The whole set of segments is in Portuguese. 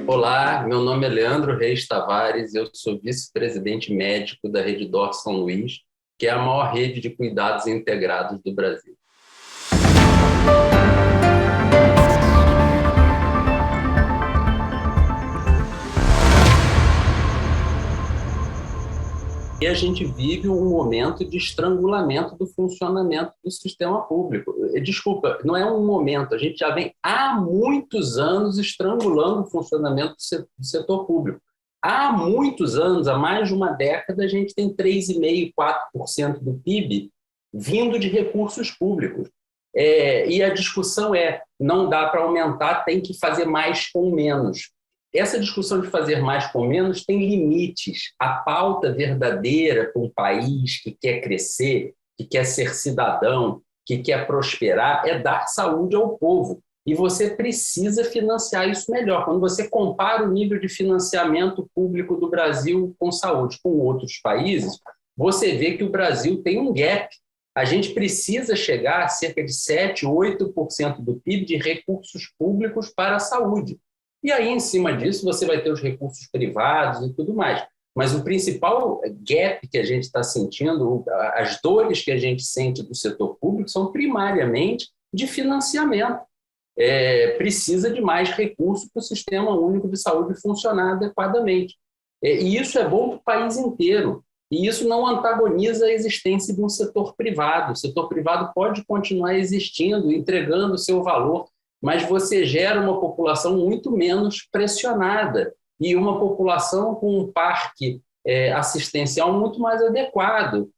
Olá, meu nome é Leandro Reis Tavares, eu sou vice-presidente médico da Rede DOR São Luís, que é a maior rede de cuidados integrados do Brasil. E a gente vive um momento de estrangulamento do funcionamento do sistema público. Desculpa, não é um momento, a gente já vem há muitos anos estrangulando o funcionamento do setor público. Há muitos anos, há mais de uma década, a gente tem 3,5%, 4% do PIB vindo de recursos públicos. E a discussão não dá para aumentar, tem que fazer mais com menos. Essa discussão de fazer mais com menos tem limites. A pauta verdadeira para um país que quer crescer, que quer ser cidadão, que quer prosperar, é dar saúde ao povo. E você precisa financiar isso melhor. Quando você compara o nível de financiamento público do Brasil com saúde com outros países, você vê que o Brasil tem um gap. A gente precisa chegar a cerca de 7%, 8% do PIB de recursos públicos para a saúde. E aí, em cima disso, você vai ter os recursos privados e tudo mais. Mas o principal gap que a gente está sentindo, as dores que a gente sente do setor público são primariamente de financiamento. Precisa de mais recursos para o Sistema Único de Saúde funcionar adequadamente. E isso é bom para o país inteiro. E isso não antagoniza a existência de um setor privado. O setor privado pode continuar existindo, entregando o seu valor, mas você gera uma população muito menos pressionada e uma população com um parque assistencial muito mais adequado.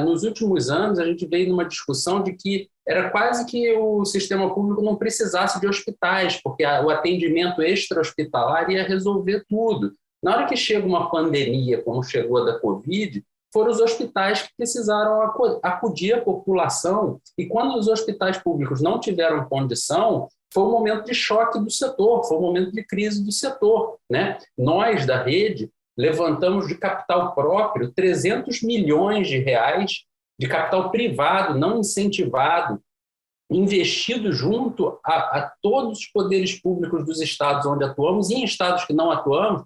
Nos últimos anos, a gente veio numa discussão de que era quase que o sistema público não precisasse de hospitais, porque o atendimento extra-hospitalar ia resolver tudo. Na hora que chega uma pandemia, como chegou a da Covid, foram os hospitais que precisaram acudir a população, e quando os hospitais públicos não tiveram condição, foi um momento de choque do setor, foi um momento de crise do setor, né? Nós, da rede, levantamos de capital próprio 300 milhões de reais de capital privado, não incentivado, investido junto a todos os poderes públicos dos estados onde atuamos e em estados que não atuamos,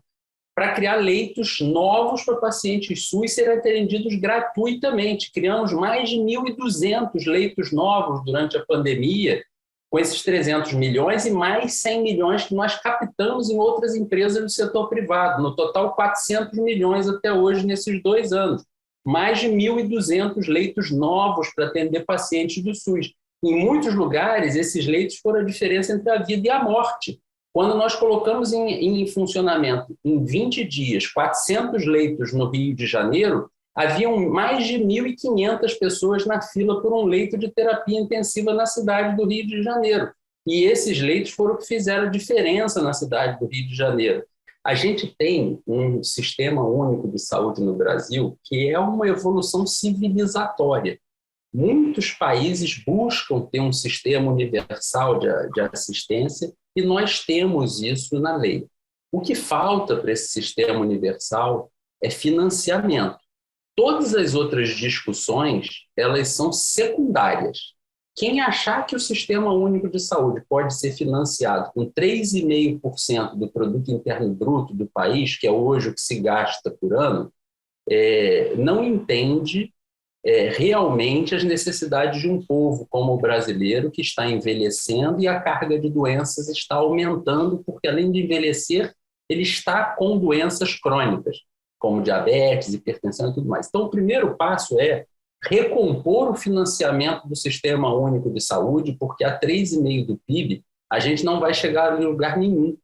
para criar leitos novos para pacientes SUS serem atendidos gratuitamente. Criamos mais de 1.200 leitos novos durante a pandemia, com esses 300 milhões e mais 100 milhões que nós captamos em outras empresas do setor privado. No total, 400 milhões até hoje, nesses 2 anos. Mais de 1.200 leitos novos para atender pacientes do SUS. Em muitos lugares, esses leitos foram a diferença entre a vida e a morte. Quando nós colocamos em funcionamento, em 20 dias, 400 leitos no Rio de Janeiro, haviam mais de 1.500 pessoas na fila por um leito de terapia intensiva na cidade do Rio de Janeiro. E esses leitos foram o que fizeram a diferença na cidade do Rio de Janeiro. A gente tem um sistema único de saúde no Brasil que é uma evolução civilizatória. Muitos países buscam ter um sistema universal de assistência e nós temos isso na lei. O que falta para esse sistema universal é financiamento. Todas as outras discussões, elas são secundárias. Quem achar que o Sistema Único de Saúde pode ser financiado com 3,5% do produto interno bruto do país, que é hoje o que se gasta por ano, não entende realmente as necessidades de um povo como o brasileiro, que está envelhecendo e a carga de doenças está aumentando, porque além de envelhecer, ele está com doenças crônicas, como diabetes, hipertensão e tudo mais. Então, o primeiro passo é recompor o financiamento do Sistema Único de Saúde, porque a 3,5% do PIB a gente não vai chegar em lugar nenhum.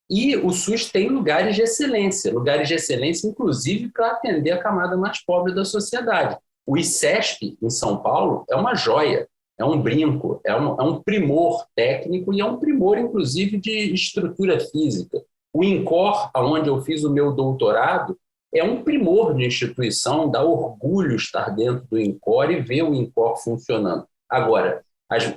E o SUS tem lugares de excelência inclusive para atender a camada mais pobre da sociedade. O ICESP, em São Paulo, é uma joia, é um brinco, é um primor técnico e é um primor, inclusive, de estrutura física. O INCOR, onde eu fiz o meu doutorado, é um primor de instituição, dá orgulho estar dentro do INCOR e ver o INCOR funcionando. Agora,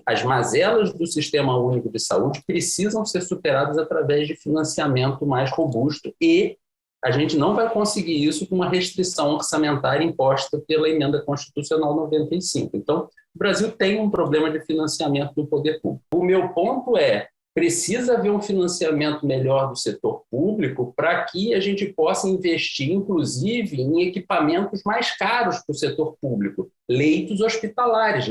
as mazelas do Sistema Único de Saúde precisam ser superadas através de financiamento mais robusto e A gente não vai conseguir isso com uma restrição orçamentária imposta pela Emenda Constitucional 95. Então, o Brasil tem um problema de financiamento do poder público. O meu ponto é, precisa haver um financiamento melhor do setor público para que a gente possa investir, inclusive, em equipamentos mais caros para o setor público, leitos hospitalares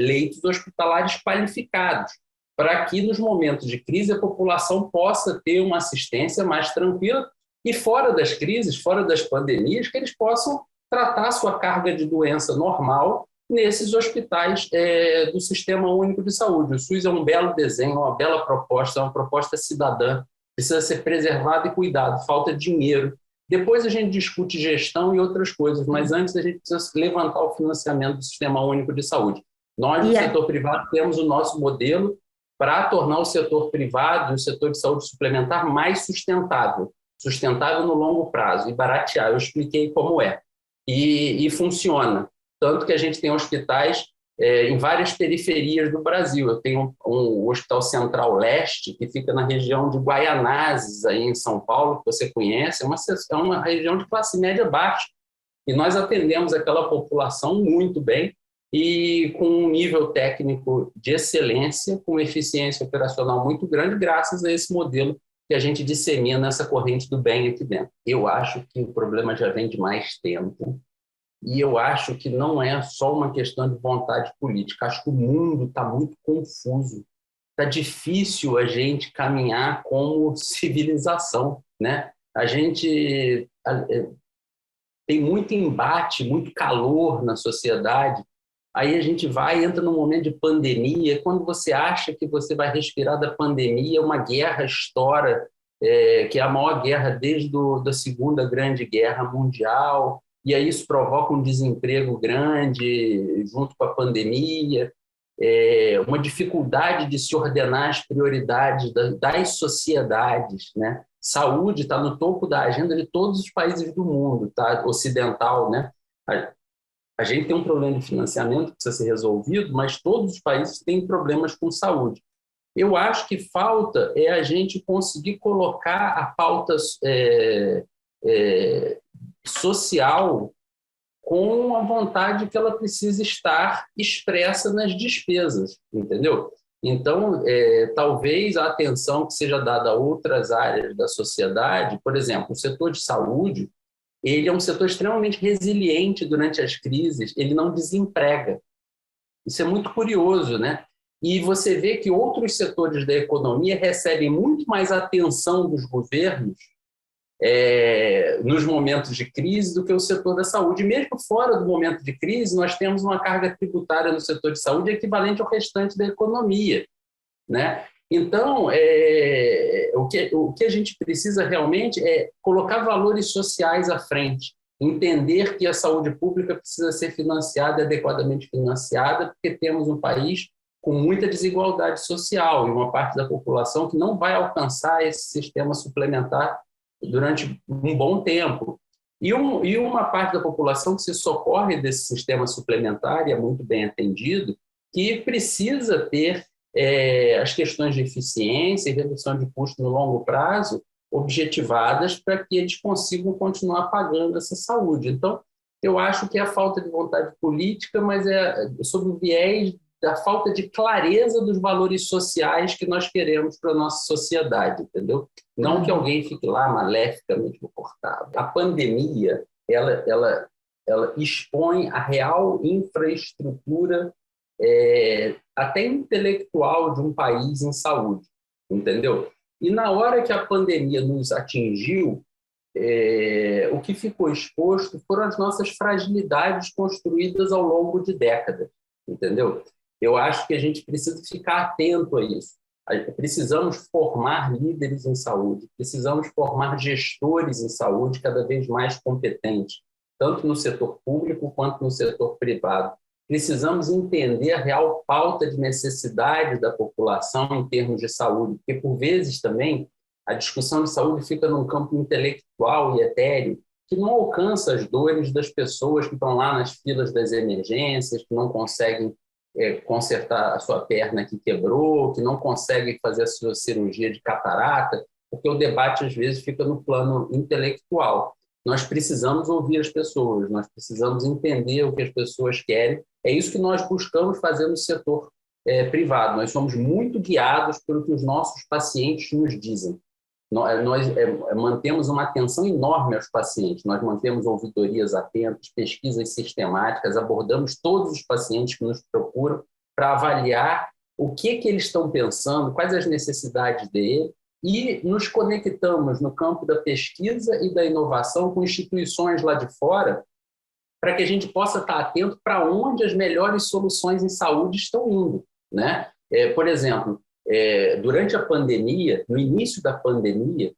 qualificados, para que nos momentos de crise a população possa ter uma assistência mais tranquila e fora das crises, fora das pandemias, que eles possam tratar a sua carga de doença normal nesses hospitais do Sistema Único de Saúde. O SUS é um belo desenho, uma bela proposta, é uma proposta cidadã, precisa ser preservado e cuidado, falta dinheiro. Depois a gente discute gestão e outras coisas, mas antes a gente precisa levantar o financiamento do Sistema Único de Saúde. Nós, do setor privado, temos o nosso modelo para tornar o setor privado e o setor de saúde suplementar mais sustentável no longo prazo e baratear. Eu expliquei como é. E funciona. Tanto que a gente tem hospitais em várias periferias do Brasil. Eu tenho um Hospital Central Leste, que fica na região de Guaianazes, aí em São Paulo, que você conhece. É uma região de classe média baixa. E nós atendemos aquela população muito bem e com um nível técnico de excelência, com eficiência operacional muito grande, graças a esse modelo que a gente dissemina essa corrente do bem aqui dentro. Eu acho que o problema já vem de mais tempo e eu acho que não é só uma questão de vontade política. Acho que o mundo está muito confuso. Está difícil a gente caminhar como civilização, né? A gente tem muito embate, muito calor na sociedade. Aí a gente entra num momento de pandemia. Quando você acha que você vai respirar da pandemia, uma guerra estoura, que é a maior guerra desde da Segunda Grande Guerra Mundial, e aí isso provoca um desemprego grande junto com a pandemia, uma dificuldade de se ordenar as prioridades das sociedades, né? Saúde está no topo da agenda de todos os países do mundo, tá? Ocidental, né? A gente tem um problema de financiamento que precisa ser resolvido, mas todos os países têm problemas com saúde. Eu acho que falta a gente conseguir colocar a pauta social com a vontade que ela precisa estar expressa nas despesas, entendeu? Então, talvez a atenção que seja dada a outras áreas da sociedade, por exemplo, o setor de saúde, ele é um setor extremamente resiliente durante as crises, ele não desemprega. Isso é muito curioso, né? E você vê que outros setores da economia recebem muito mais atenção dos governos nos momentos de crise do que o setor da saúde. E mesmo fora do momento de crise, nós temos uma carga tributária no setor de saúde equivalente ao restante da economia, né? Então, o que a gente precisa realmente é colocar valores sociais à frente, entender que a saúde pública precisa ser financiada, adequadamente financiada, porque temos um país com muita desigualdade social e uma parte da população que não vai alcançar esse sistema suplementar durante um bom tempo. E uma parte da população que se socorre desse sistema suplementar e é muito bem atendido, que precisa ter as questões de eficiência e redução de custo no longo prazo objetivadas para que eles consigam continuar pagando essa saúde. Então, eu acho que é a falta de vontade política, mas é sob o viés da falta de clareza dos valores sociais que nós queremos para a nossa sociedade, entendeu? Não que alguém fique lá maleficamente comportado. A pandemia, ela expõe a real infraestrutura até intelectual de um país em saúde, entendeu? E na hora que a pandemia nos atingiu, o que ficou exposto foram as nossas fragilidades construídas ao longo de décadas, entendeu? Eu acho que a gente precisa ficar atento a isso. Precisamos formar líderes em saúde, precisamos formar gestores em saúde cada vez mais competentes, tanto no setor público quanto no setor privado. Precisamos entender a real pauta de necessidade da população em termos de saúde, porque, por vezes, também, a discussão de saúde fica num campo intelectual e etéreo, que não alcança as dores das pessoas que estão lá nas filas das emergências, que não conseguem consertar a sua perna que quebrou, que não conseguem fazer a sua cirurgia de catarata, porque o debate, às vezes, fica no plano intelectual. nós precisamos ouvir as pessoas, nós precisamos entender o que as pessoas querem. É isso que nós buscamos fazer no setor privado. Nós somos muito guiados pelo que os nossos pacientes nos dizem. Nós mantemos uma atenção enorme aos pacientes, nós mantemos ouvidorias atentas, pesquisas sistemáticas, abordamos todos os pacientes que nos procuram para avaliar o que eles estão pensando, quais as necessidades dele, e nos conectamos no campo da pesquisa e da inovação com instituições lá de fora para que a gente possa estar atento para onde as melhores soluções em saúde estão indo, né? Por exemplo, durante a pandemia, no início da pandemia,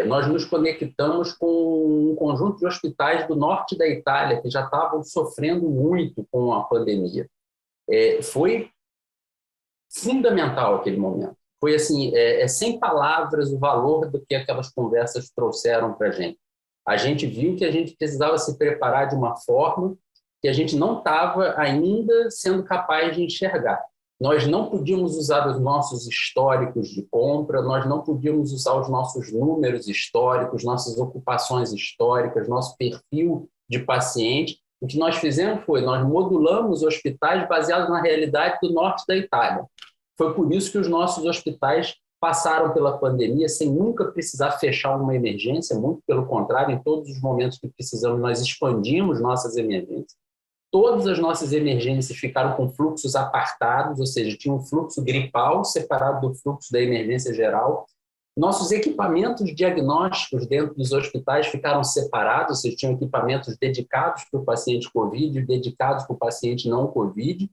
nós nos conectamos com um conjunto de hospitais do norte da Itália que já estavam sofrendo muito com a pandemia. Foi fundamental aquele momento. Foi assim, sem palavras o valor do que aquelas conversas trouxeram para a gente. A gente viu que a gente precisava se preparar de uma forma que a gente não estava ainda sendo capaz de enxergar. Nós não podíamos usar os nossos históricos de compra, nós não podíamos usar os nossos números históricos, nossas ocupações históricas, nosso perfil de paciente. O que nós fizemos foi, nós modulamos hospitais baseados na realidade do norte da Itália. Foi por isso que os nossos hospitais passaram pela pandemia sem nunca precisar fechar uma emergência, muito pelo contrário, em todos os momentos que precisamos, nós expandimos nossas emergências. Todas as nossas emergências ficaram com fluxos apartados, ou seja, tinha um fluxo gripal separado do fluxo da emergência geral. Nossos equipamentos diagnósticos dentro dos hospitais ficaram separados, ou seja, tinham equipamentos dedicados para o paciente COVID, dedicados para o paciente não COVID.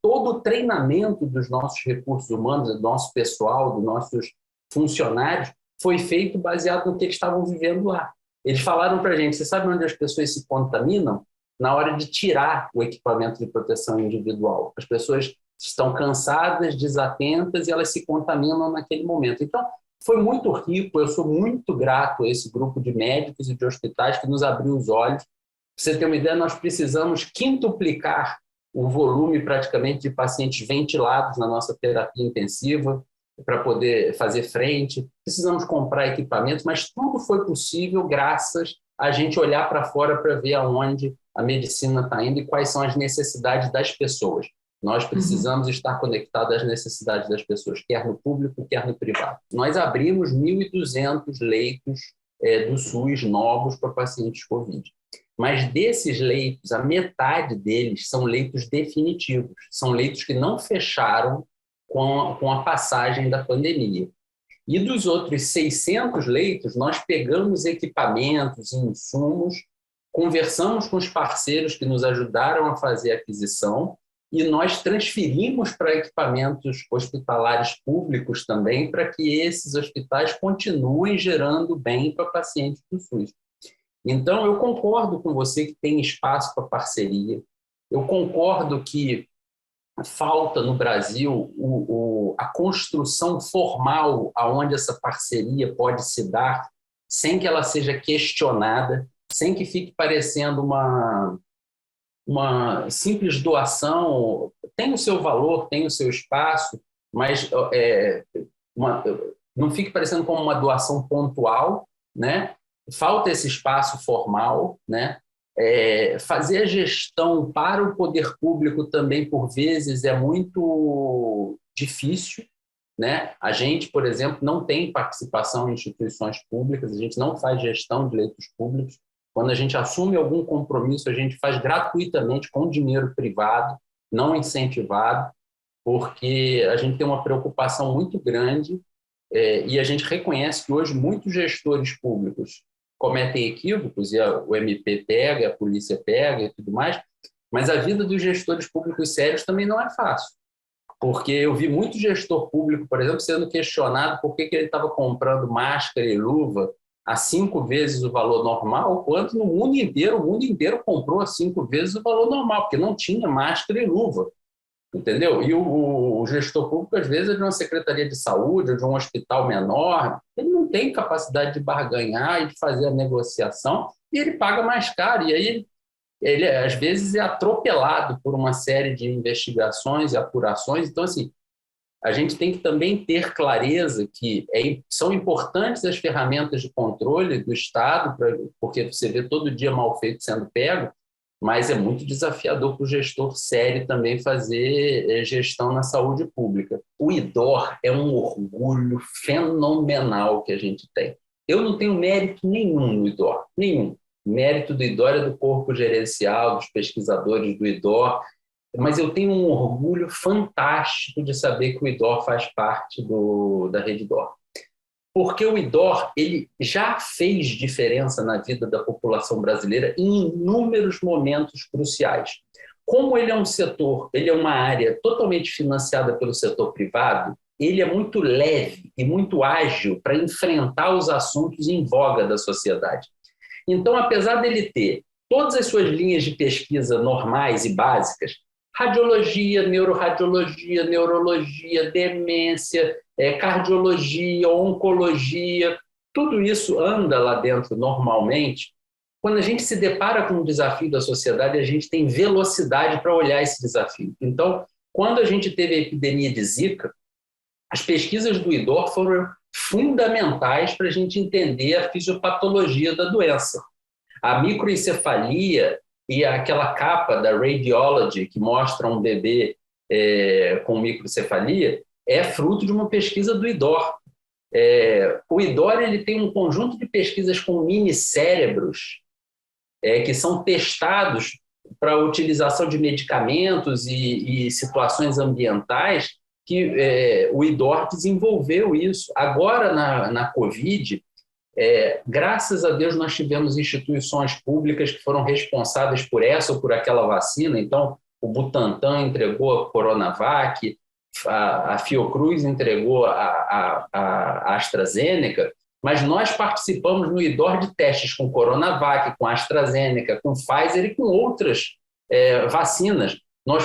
Todo o treinamento dos nossos recursos humanos, do nosso pessoal, dos nossos funcionários, foi feito baseado no que eles estavam vivendo lá. Eles falaram para a gente, você sabe onde as pessoas se contaminam? Na hora de tirar o equipamento de proteção individual. As pessoas estão cansadas, desatentas e elas se contaminam naquele momento. Então, foi muito rico, eu sou muito grato a esse grupo de médicos e de hospitais que nos abriu os olhos. Para você ter uma ideia, nós precisamos quintuplicar o volume praticamente de pacientes ventilados na nossa terapia intensiva para poder fazer frente. Precisamos comprar equipamentos, mas tudo foi possível graças a gente olhar para fora para ver aonde a medicina está indo e quais são as necessidades das pessoas. Nós precisamos estar conectados às necessidades das pessoas, quer no público, quer no privado. Nós abrimos 1.200 leitos do SUS novos para pacientes COVID. Mas desses leitos, a metade deles são leitos definitivos, são leitos que não fecharam com a passagem da pandemia. E dos outros 600 leitos, nós pegamos equipamentos e insumos, conversamos com os parceiros que nos ajudaram a fazer a aquisição e nós transferimos para equipamentos hospitalares públicos também para que esses hospitais continuem gerando bem para pacientes do SUS. Então, eu concordo com você que tem espaço para parceria, eu concordo que falta no Brasil a construção formal aonde essa parceria pode se dar sem que ela seja questionada, sem que fique parecendo uma simples doação. Tem o seu valor, tem o seu espaço, mas não fique parecendo como uma doação pontual, né? Falta esse espaço formal, né? Fazer a gestão para o poder público também, por vezes, é muito difícil, né? A gente, por exemplo, não tem participação em instituições públicas, a gente não faz gestão de leitos públicos. Quando a gente assume algum compromisso, a gente faz gratuitamente com dinheiro privado, não incentivado, porque a gente tem uma preocupação muito grande e a gente reconhece que hoje muitos gestores públicos cometem equívocos, e o MP pega, a polícia pega e tudo mais, mas a vida dos gestores públicos sérios também não é fácil, porque eu vi muito gestor público, por exemplo, sendo questionado por que ele estava comprando máscara e luva a 5 vezes o valor normal, quanto no mundo inteiro, o mundo inteiro comprou a 5 vezes o valor normal, porque não tinha máscara e luva. Entendeu? E o gestor público, às vezes, é de uma secretaria de saúde ou de um hospital menor, ele não tem capacidade de barganhar e de fazer a negociação, e ele paga mais caro. E aí, ele às vezes, é atropelado por uma série de investigações e apurações. Então, assim, a gente tem que também ter clareza que são importantes as ferramentas de controle do Estado, porque você vê todo dia mal feito sendo pego, mas é muito desafiador para o gestor sério também fazer gestão na saúde pública. O IDOR é um orgulho fenomenal que a gente tem. Eu não tenho mérito nenhum no IDOR, nenhum. O mérito do IDOR é do corpo gerencial, dos pesquisadores do IDOR, mas eu tenho um orgulho fantástico de saber que o IDOR faz parte da rede IDOR. Porque o IDOR ele já fez diferença na vida da população brasileira em inúmeros momentos cruciais. Como ele é um setor, ele é uma área totalmente financiada pelo setor privado, ele é muito leve e muito ágil para enfrentar os assuntos em voga da sociedade. Então, apesar dele ter todas as suas linhas de pesquisa normais e básicas, radiologia, neuroradiologia, neurologia, demência, cardiologia, oncologia, tudo isso anda lá dentro normalmente. Quando a gente se depara com um desafio da sociedade, a gente tem velocidade para olhar esse desafio. Então, quando a gente teve a epidemia de Zika, as pesquisas do IDOR foram fundamentais para a gente entender a fisiopatologia da doença. A microencefalia e aquela capa da Radiology que mostra um bebê com microencefalia é fruto de uma pesquisa do IDOR. O IDOR ele tem um conjunto de pesquisas com minicérebros que são testados para a utilização de medicamentos e situações ambientais que o IDOR desenvolveu isso. Agora, na Covid, graças a Deus, nós tivemos instituições públicas que foram responsáveis por essa ou por aquela vacina. Então, o Butantan entregou a Coronavac, a Fiocruz entregou a AstraZeneca, mas nós participamos no IDOR de testes com Coronavac, com AstraZeneca, com Pfizer e com outras vacinas. Nós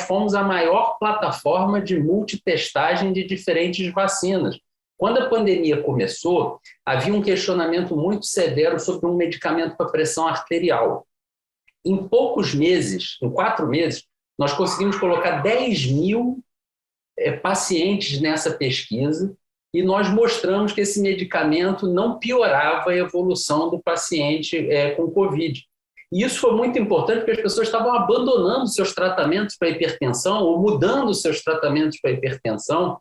fomos a maior plataforma de multitestagem de diferentes vacinas. Quando a pandemia começou, havia um questionamento muito severo sobre um medicamento para pressão arterial. Em poucos meses, em 4 meses, nós conseguimos colocar 10.000 pacientes nessa pesquisa e nós mostramos que esse medicamento não piorava a evolução do paciente com Covid. E isso foi muito importante porque as pessoas estavam abandonando seus tratamentos para hipertensão ou mudando seus tratamentos para hipertensão.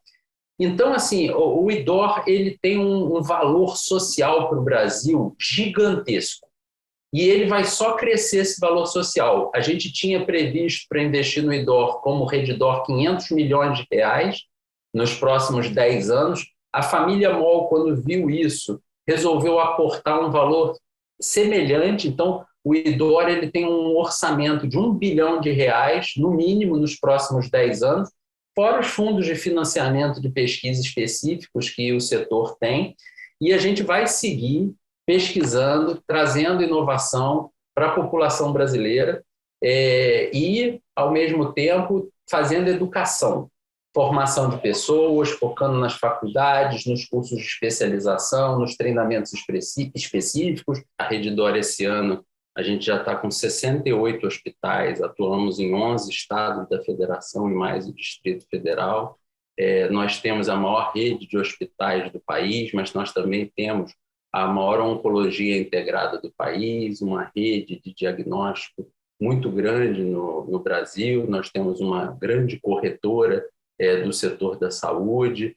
Então, assim, o IDOR ele tem um valor social para o Brasil gigantesco. E ele vai só crescer esse valor social. A gente tinha previsto para investir no IDOR, como rede IDOR, 500 milhões de reais nos próximos 10 anos. A família MOL, quando viu isso, resolveu aportar um valor semelhante. Então, o IDOR ele tem um orçamento de 1 bilhão de reais, no mínimo, nos próximos 10 anos, fora os fundos de financiamento de pesquisa específicos que o setor tem, e a gente vai seguir pesquisando, trazendo inovação para a população brasileira e, ao mesmo tempo, fazendo educação, formação de pessoas, focando nas faculdades, nos cursos de especialização, nos treinamentos específicos. A Rede IDOR, esse ano, a gente já está com 68 hospitais, atuamos em 11 estados da federação e mais o Distrito Federal. Nós temos a maior rede de hospitais do país, mas nós também temos a maior oncologia integrada do país, uma rede de diagnóstico muito grande no Brasil. Nós temos uma grande corretora do setor da saúde.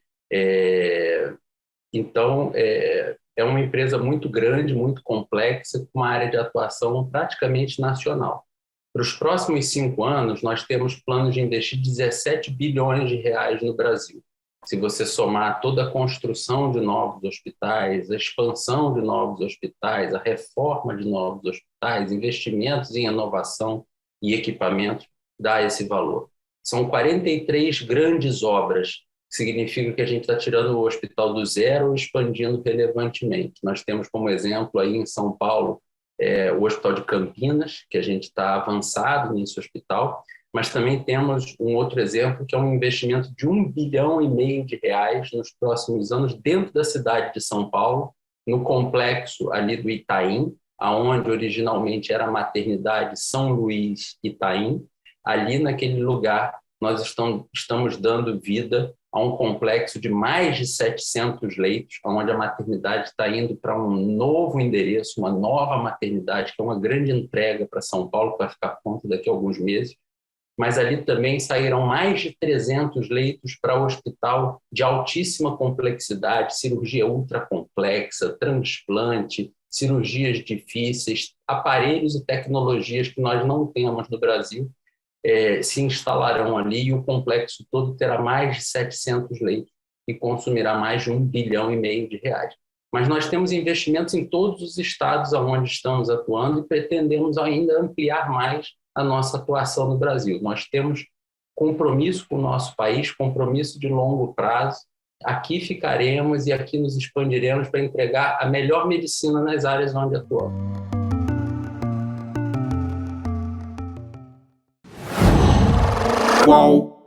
Então, é uma empresa muito grande, muito complexa, com uma área de atuação praticamente nacional. Para os próximos 5 anos, nós temos planos de investir 17 bilhões de reais no Brasil. Se você somar toda a construção de novos hospitais, a expansão de novos hospitais, a reforma de novos hospitais, investimentos em inovação e equipamento, dá esse valor. São 43 grandes obras. Significa que a gente está tirando o hospital do zero e expandindo relevantemente. Nós temos como exemplo aí em São Paulo o Hospital de Campinas, que a gente está avançado nesse hospital, mas também temos um outro exemplo que é um investimento de 1,5 bilhão de reais nos próximos anos dentro da cidade de São Paulo, no complexo ali do Itaim, aonde originalmente era a maternidade São Luís Itaim. Ali naquele lugar nós estamos dando vida a um complexo de mais de 700 leitos, onde a maternidade está indo para um novo endereço, uma nova maternidade, que é uma grande entrega para São Paulo, que vai ficar pronto daqui a alguns meses. Mas ali também saíram mais de 300 leitos para o hospital de altíssima complexidade, cirurgia ultra complexa, transplante, cirurgias difíceis, aparelhos e tecnologias que nós não temos no Brasil, se instalarão ali e o complexo todo terá mais de 700 leitos e consumirá mais de R$ 1,5 bilhão. Mas nós temos investimentos em todos os estados onde estamos atuando e pretendemos ainda ampliar mais a nossa atuação no Brasil. Nós temos compromisso com o nosso país, compromisso de longo prazo. Aqui ficaremos e aqui nos expandiremos para entregar a melhor medicina nas áreas onde atuamos. Qual